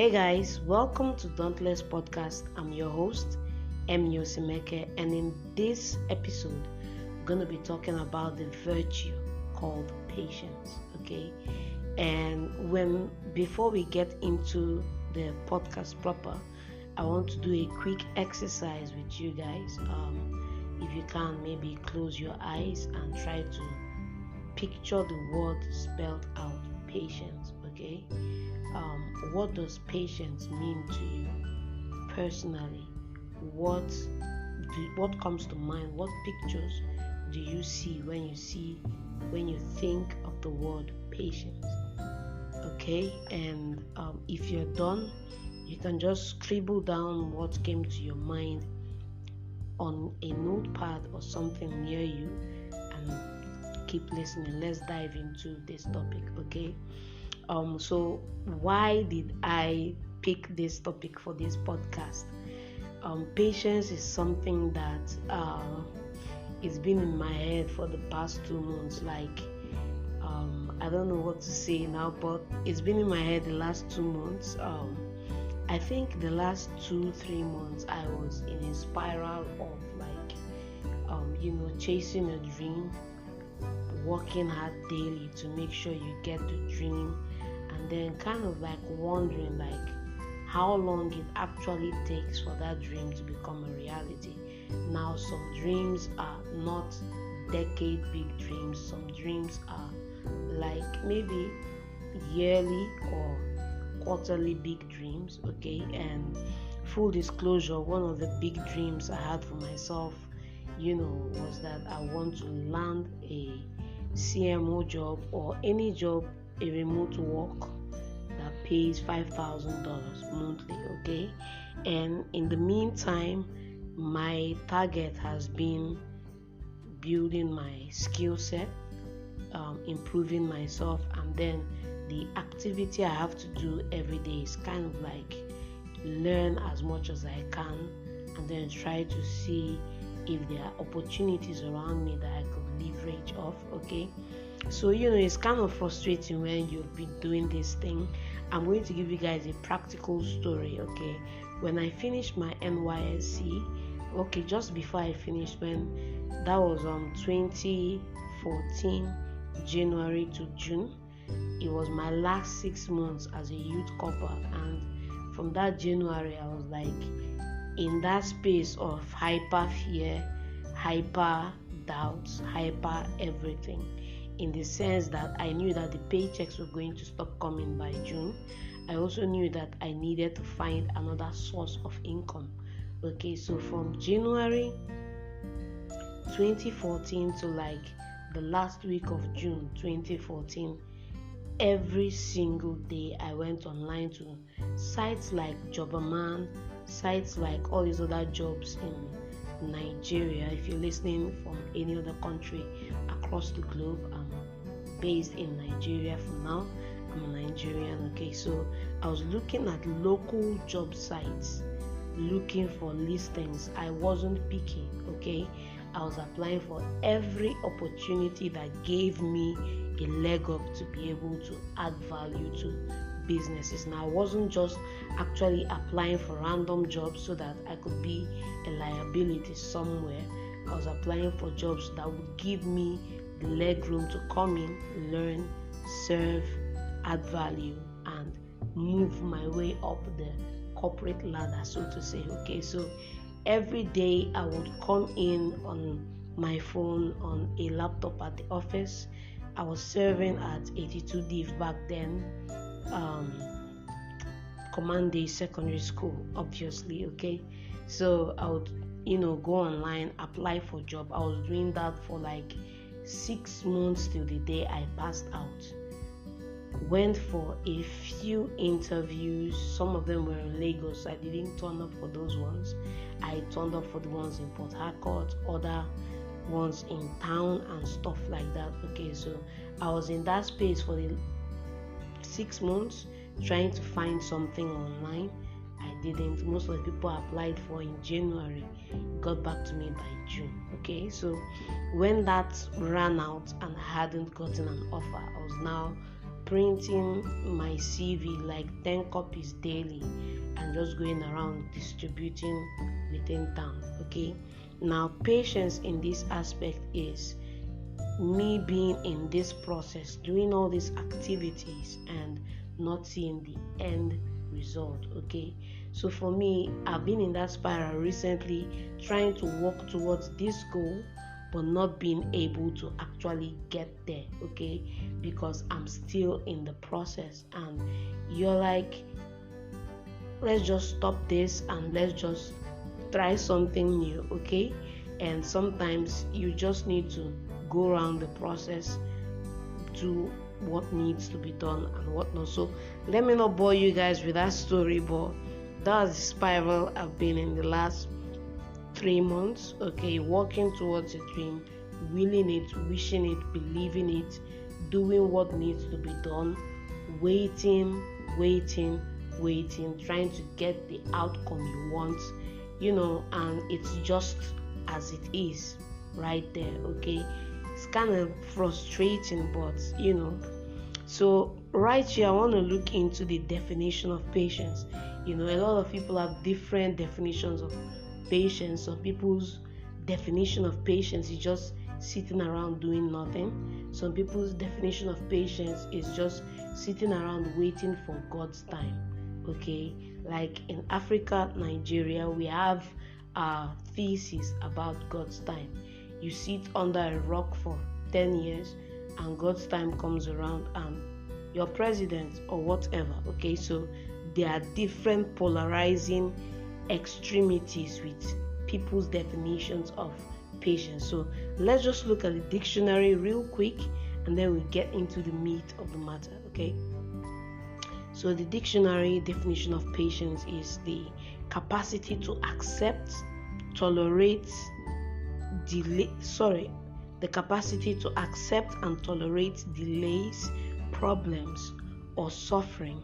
Hey guys, welcome to Dauntless podcast. I'm your host, M. Yosimeke, and in this episode, we're going to be talking about the virtue called patience. Okay, and before we get into the podcast proper, I want to do a quick exercise with you guys. If you can, maybe close your eyes and try to picture the word spelled out, patience. Okay. What does patience mean to you personally? What comes to mind? What pictures do you see when you think of the word patience? Okay, and if you're done, you can just scribble down what came to your mind on a notepad or something near you and keep listening. Let's dive into this topic. Okay. So why did I pick this topic for this podcast? Patience is something that it's been in my head for the past 2 months. I don't know what to say now, but it's been in my head the last 2 months. I think the last 2-3 months I was in a spiral of chasing a dream, working hard daily to make sure you get the dream, and then kind of wondering how long it actually takes for that dream to become a reality. Now some dreams are not decade big dreams, some dreams are maybe yearly or quarterly big dreams. Okay, and full disclosure, one of the big dreams I had for myself was that I want to land a CMO job or any job, a remote work that pays $5,000 monthly. Okay, and in the meantime, my target has been building my skill set, improving myself, and then the activity I have to do every day is kind of learn as much as I can and then try to see if there are opportunities around me that I could leverage off. Okay, so it's kind of frustrating when you've been doing this thing. I'm going to give you guys a practical story. Okay, when I finished my NYSC, just before I finished, when that was 2014 January to June, it was my last 6 months as a youth corper, and from that January I was in that space of hyper fear, hyper doubts, hyper everything, in the sense that I knew that the paychecks were going to stop coming by June. I also knew that I needed to find another source of income. Okay, so from January 2014 to the last week of June 2014, every single day I went online to sites like Jobberman, sites like all these other jobs in Nigeria. If you're listening from any other country across the globe, I'm based in Nigeria for now. I'm a Nigerian. Okay, so I was looking at local job sites, looking for listings. I wasn't picky. Okay, I was applying for every opportunity that gave me a leg up to be able to add value to businesses. Now I wasn't just actually applying for random jobs so that I could be a liability somewhere. I was applying for jobs that would give me the leg room to come in, learn, serve, add value, and move my way up the corporate ladder, so to say. Okay, so every day I would come in on my phone, on a laptop at the office. I was serving at 82 Div back then, Command Day Secondary School, obviously. Okay, so I would go online, apply for job. I was doing that for 6 months till the day I passed out. Went for a few interviews. Some of them were in Lagos. I didn't turn up for those ones. I turned up for the ones in Port Harcourt, other ones in town and stuff like that. Okay, so I was in that space for the 6 months trying to find something online. I didn't. Most of the people I applied for in January got back to me by June. Okay, so when that ran out and I hadn't gotten an offer, I was now printing my CV like 10 copies daily and just going around distributing within town. Okay, now patience in this aspect is me being in this process, doing all these activities and not seeing the end result. Okay, so for me, I've been in that spiral recently, trying to work towards this goal but not being able to actually get there. Okay, because I'm still in the process, and you're like, let's just stop this and let's just try something new. Okay, and sometimes you just need to go around the process, do what needs to be done and whatnot. So let me not bore you guys with that story, but that's the spiral I've been in the last 3 months. Okay, working towards a dream, willing it, wishing it, believing it, doing what needs to be done, waiting, trying to get the outcome you want, and it's just as it is right there. Okay, it's kind of frustrating, but so right here I want to look into the definition of patience. A lot of people have different definitions of patience. Some people's definition of patience is just sitting around doing nothing. Some people's definition of patience is just sitting around waiting for God's time. Okay, like in Africa, Nigeria, we have a thesis about God's time. You sit under a rock for 10 years and God's time comes around and you're president or whatever. Okay, so there are different polarizing extremities with people's definitions of patience. So let's just look at the dictionary real quick and then we'll get into the meat of the matter. Okay, so the dictionary definition of patience is the capacity to accept, tolerate, the capacity to accept and tolerate delays, problems, or suffering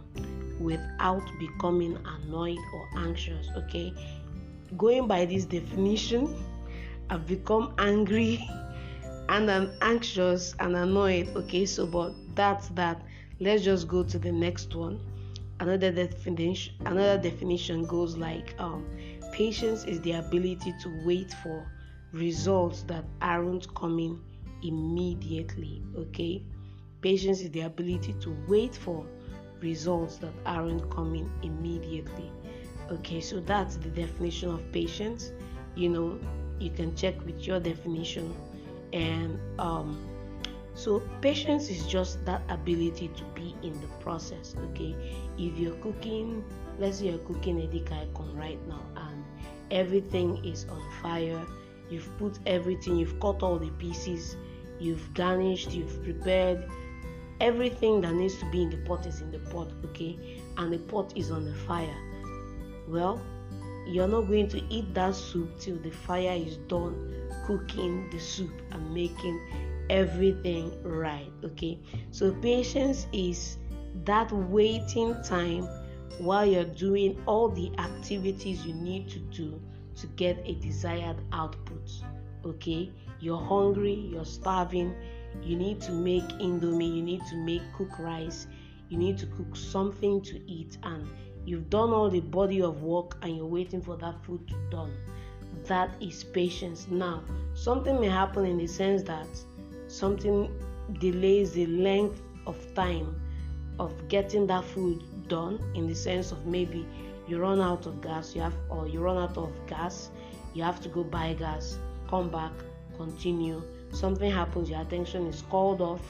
without becoming annoyed or anxious. Okay, going by this definition, I've become angry and I'm anxious and annoyed. Okay, so but that's that. Let's just go to the next one. Another definition goes like patience is the ability to wait for results that aren't coming immediately. Okay, patience is the ability to wait for results that aren't coming immediately. Okay, so that's the definition of patience. You can check with your definition. And so patience is just that ability to be in the process. Okay, if you're cooking, let's say you're cooking edikaikon right now and everything is on fire, you've put everything, you've cut all the pieces, you've garnished, you've prepared everything that needs to be in the pot is in the pot. Okay, and the pot is on the fire. Well, you're not going to eat that soup till the fire is done cooking the soup and making everything right. Okay, so patience is that waiting time while you're doing all the activities you need to do to get a desired output. Okay, you're hungry, you're starving, you need to make indomie, you need to cook rice, you need to cook something to eat, and you've done all the body of work and you're waiting for that food to done. That is patience. Now, something may happen in the sense that something delays the length of time of getting that food done, in the sense of maybe you run out of gas, you have to go buy gas, come back, continue. Something happens, your attention is called off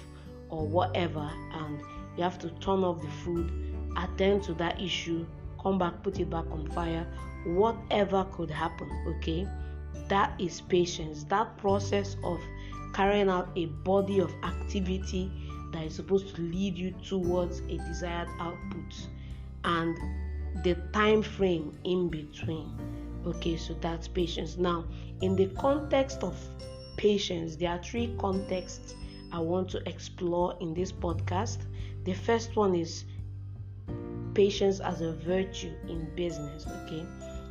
or whatever, and you have to turn off the food, attend to that issue, come back, put it back on fire, whatever could happen. Okay, that is patience. That process of carrying out a body of activity that is supposed to lead you towards a desired output and the time frame in between. Okay, so that's patience. Now, in the context of patience, there are 3 contexts I want to explore in this podcast. The first one is patience as a virtue in business. Okay,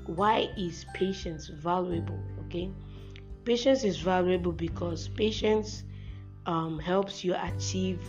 why is patience valuable? Okay, patience is valuable because patience helps you achieve